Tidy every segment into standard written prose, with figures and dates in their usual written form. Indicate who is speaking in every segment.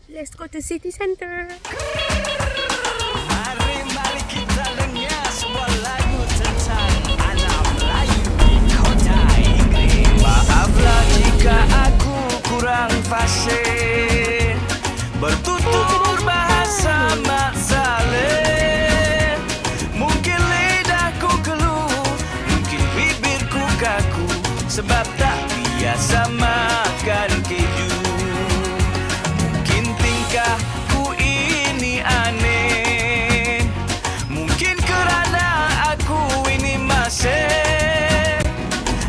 Speaker 1: Let's go to city center.
Speaker 2: Mari, mari kita dengar sebuah lagu tentang alam Melayu di kota Inggeris. Maaflah jika aku kurang fasih bertutur bahasa mak saleh. Mungkin lidahku keluh, mungkin bibirku kaku, sebab tak biasa makan keju. Mungkin tingkahku ini aneh, mungkin kerana aku ini masih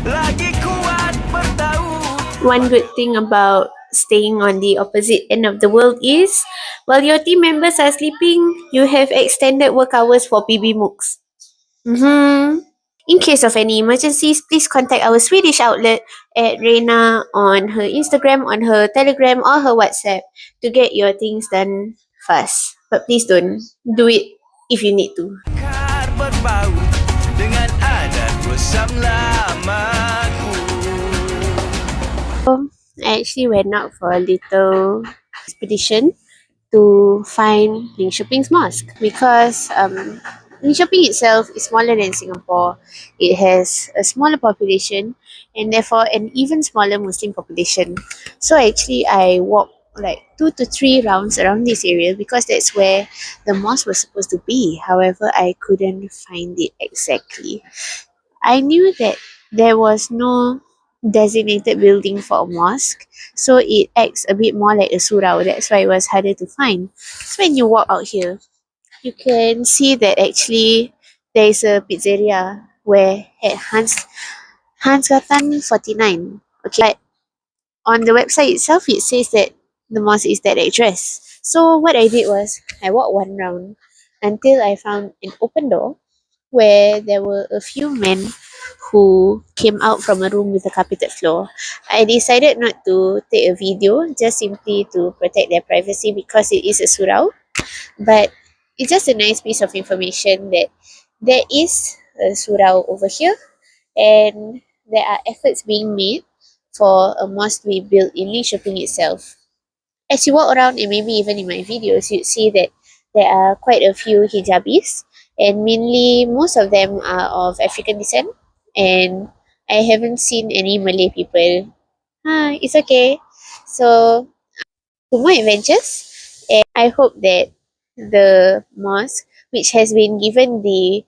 Speaker 2: lagi kuat bertaut.
Speaker 1: One good thing about staying on the opposite end of the world is while your team members are sleeping, you have extended work hours for PB MOOCs. In case of any emergencies, please contact our Swedish outlet at Reina on her Instagram, on her Telegram, or her WhatsApp to get your things done fast. But please don't do it if you need to.
Speaker 2: Akar berbau dengan adat resam lamaku.
Speaker 1: I actually went out for a little expedition to find Linköping's mosque because Linköping itself is smaller than Singapore. It has a smaller population and therefore an even smaller Muslim population. So actually I walked like 2 to 3 rounds around this area because that's where the mosque was supposed to be. However, I couldn't find it exactly. I knew that there was no designated building for a mosque, so it acts a bit more like a surau. That's why it was harder to find. So when you walk out here, you can see that actually there is a pizzeria where at Hans Gatan 49. Okay, but on the website itself, it says that the mosque is that address. So what I did was I walked one round until I found an open door where there were a few men who came out from a room with a carpeted floor. I decided not to take a video, just simply to protect their privacy because it is a surau. But it's just a nice piece of information that there is a surau over here and there are efforts being made for a mosque to be built in Linköping itself. As you walk around and maybe even in my videos, you'd see that there are quite a few hijabis and mainly most of them are of African descent and I haven't seen any Malay people. It's okay. So to more adventures and I hope that the mosque which has been given the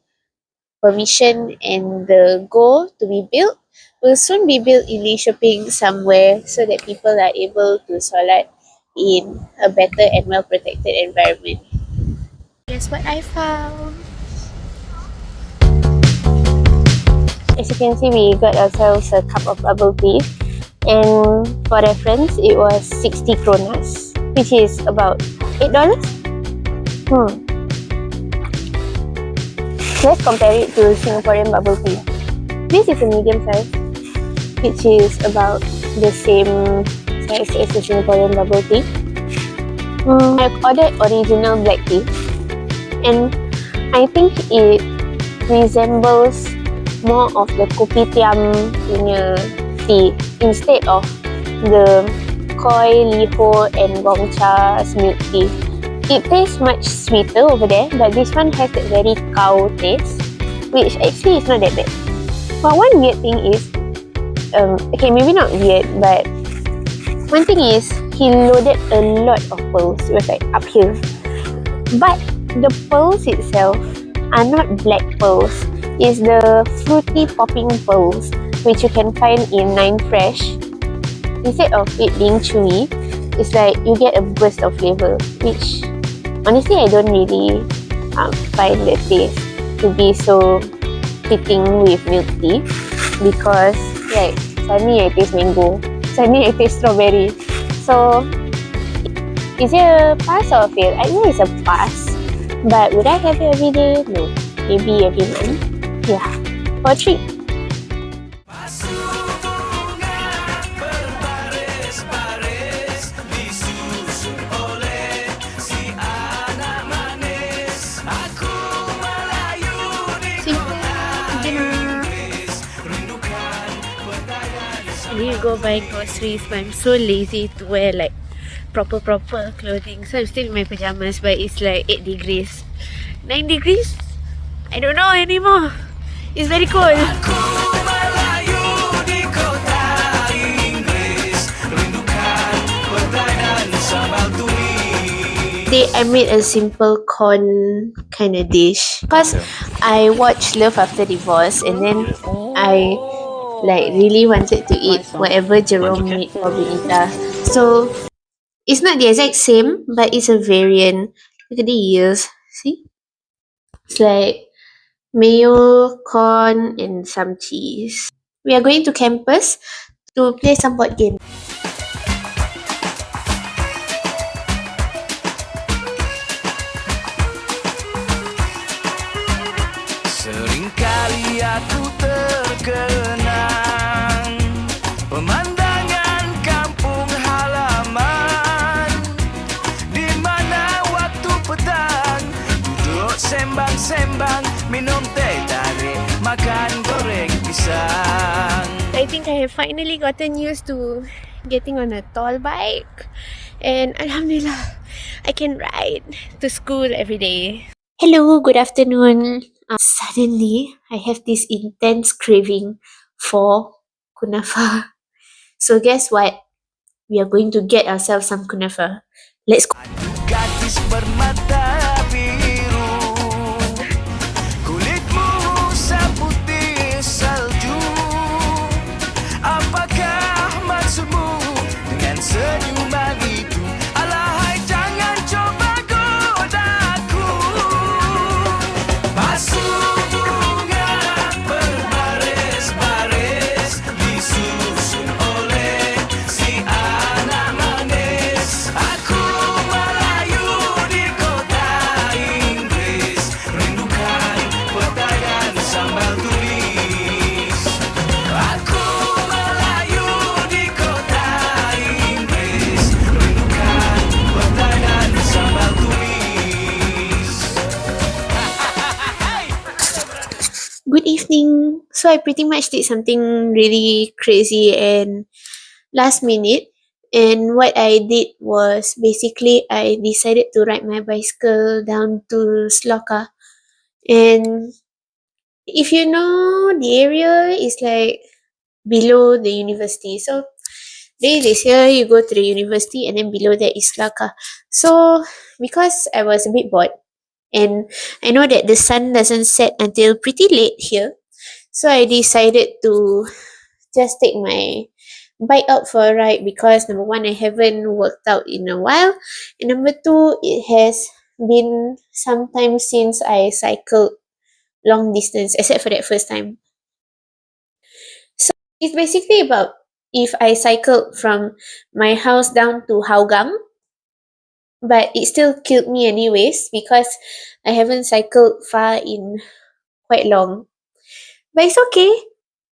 Speaker 1: permission and the go to be built will soon be built in Linköping somewhere so that people are able to solat in a better and well protected environment. Guess what I found? As you can see, we got ourselves a cup of bubble tea, and for reference, it was 60 kronas, which is about $8. Let's compare it to Singaporean bubble tea. This is a medium size, which is about the same size as the Singaporean bubble tea. I ordered original black tea, and I think it resembles more of the kopitiam punya tea instead of the Koi, Liho and Gongcha milk tea. It tastes much sweeter over there, but this one has that very cow taste, which actually is not that bad. But one weird thing is, okay, maybe not weird, but one thing is he loaded a lot of pearls. It was like uphill, but the pearls itself are not black pearls. It's the fruity popping pearls, which you can find in 9 Fresh. Instead of it being chewy, it's like you get a burst of flavor, which honestly I don't really find the taste to be so fitting with milk tea because like suddenly I taste mango, suddenly I taste strawberry. So is it a pass or a fail? I know it's a pass, but would I have it every day? No, maybe every month. Yeah, for a treat.
Speaker 2: Pasukan berbaris-baris disusun oleh si anak manis. Aku Melayu di kota Inggris, rindukan pakaian.
Speaker 1: I need to go buy groceries, but I'm so lazy to wear like proper clothing. So I'm still in my pajamas, but it's like 8 degrees. 9 degrees? I don't know anymore. It's very cold.
Speaker 2: Aku melayu di kota Inggris, rindukan petai dan sambal tumis.
Speaker 1: Today I made a simple corn kind of dish because I watched Love After Divorce, and then I like really wanted to eat whatever Jerome made for Benita. So it's not the exact same, but it's a variant. Look at the ears. See? It's like mayo, corn, and some cheese. We are going to campus to play some board game.
Speaker 2: Seringkali aku terkenang pemandangan kampung halaman, di mana waktu petang duduk sembang-sembang, minum teh tarik, makan goreng pisang.
Speaker 1: I think I have finally gotten used to getting on a tall bike, and alhamdulillah, I can ride to school every day. Hello, good afternoon. Suddenly, I have this intense craving for kunafa. So guess what? We are going to get ourselves some kunafa. Let's go.
Speaker 2: Gadis bermata biru, kulitmu seputih salju. Apakah maksudmu dengan senyuman itu? Alahai, jangan coba godaku. Basuh bunga berbaris-baris, disusun oleh si anak manis. Aku melayu di kota Inggris, rindukan petai dan sambal tumis. Aku melayu di kota Inggris, rindukan petai dan sambal tumis.
Speaker 1: Good evening. So I pretty much did something really crazy and last minute. And what I did was basically I decided to ride my bicycle down to Sloka. And if you know, the area is like below the university. So this here you go to the university, and then below that is Sloka. So because I was a bit bored, and I know that the sun doesn't set until pretty late here, so I decided to just take my bike out for a ride because number one, I haven't worked out in a while, and number two, it has been some time since I cycled long distance, except for that first time. So it's basically about if I cycled from my house down to Hougang, but it still killed me anyways because I haven't cycled far in quite long. But it's okay.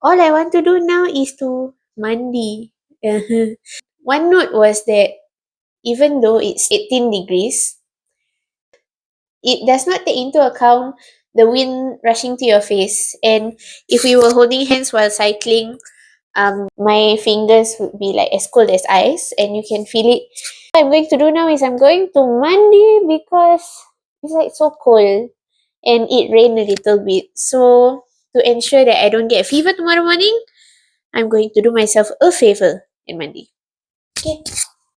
Speaker 1: All I want to do now is to mandi. One note was that even though it's 18 degrees, it does not take into account the wind rushing to your face. And if we were holding hands while cycling, my fingers would be like as cold as ice, and you can feel it. What I'm going to do now is I'm going to mandi because it's like so cold and it rained a little bit. So to ensure that I don't get a fever tomorrow morning, I'm going to do myself a favor and mandi. Okay.